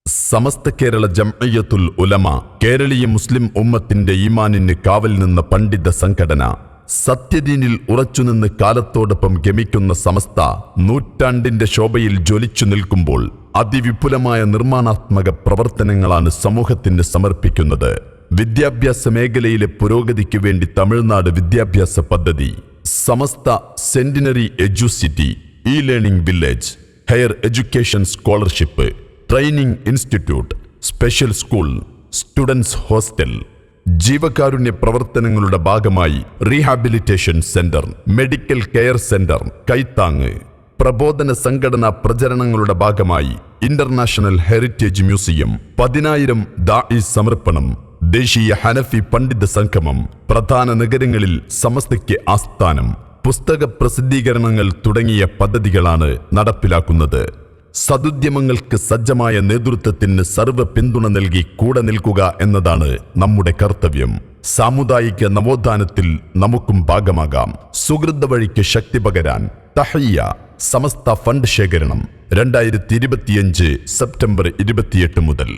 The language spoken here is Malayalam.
സമസ്ത കേരള ജംഇയ്യത്തുൽ ഉലമ കേരളീയ മുസ്ലിം ഉമ്മത്തിന്റെ ഈമാനിന് കാവൽ നിന്ന പണ്ഡിത സംഘടന, സത്യദീനിൽ ഉറച്ചുനിന്ന് കാലത്തോടൊപ്പം ഗമിക്കുന്ന സമസ്ത നൂറ്റാണ്ടിന്റെ ശോഭയിൽ ജ്വലിച്ചു നിൽക്കുമ്പോൾ അതിവിപുലമായ നിർമ്മാണാത്മക പ്രവർത്തനങ്ങളാണ് സമൂഹത്തിന് സമർപ്പിക്കുന്നത്. വിദ്യാഭ്യാസ മേഖലയിലെ പുരോഗതിക്ക് വേണ്ടി തമിഴ്നാട് വിദ്യാഭ്യാസ പദ്ധതി, Samastha centenary educity, e learning village, higher education scholarship, training institute, special school, students hostel, ജീവകാരുണ്യ പ്രവർത്തനങ്ങളുടെ ഭാഗമായി rehabilitation centre, medical care centre, കൈത്താങ്, പ്രബോധന സംഘടനാ പ്രചരണങ്ങളുടെ ഭാഗമായി ഇന്റർനാഷണൽ ഹെറിറ്റേജ് മ്യൂസിയം, 10,000 ദാഇ സമർപ്പണം, ദേശീയ ഹനഫി പണ്ഡിത സംഗമം, പ്രധാന നഗരങ്ങളിൽ സമസ്തയ്ക്ക് ആസ്ഥാനം, പുസ്തക പ്രസിദ്ധീകരണങ്ങൾ തുടങ്ങിയ പദ്ധതികളാണ് നടപ്പിലാക്കുന്നത്. സദുദ്യമങ്ങൾക്ക് സജ്ജമായ നേതൃത്വത്തിന് സർവ്വ പിന്തുണ നൽകി കൂടെ നിൽക്കുക എന്നതാണ് നമ്മുടെ കർത്തവ്യം. സാമുദായിക നവോത്ഥാനത്തിൽ നമുക്കും ഭാഗമാകാം. സുഹൃത വഴിക്ക് ശക്തി പകരാൻ തഹയ്യ സമസ്ത ഫണ്ട് ശേഖരണം 2025 സെപ്റ്റംബർ 28 മുതൽ.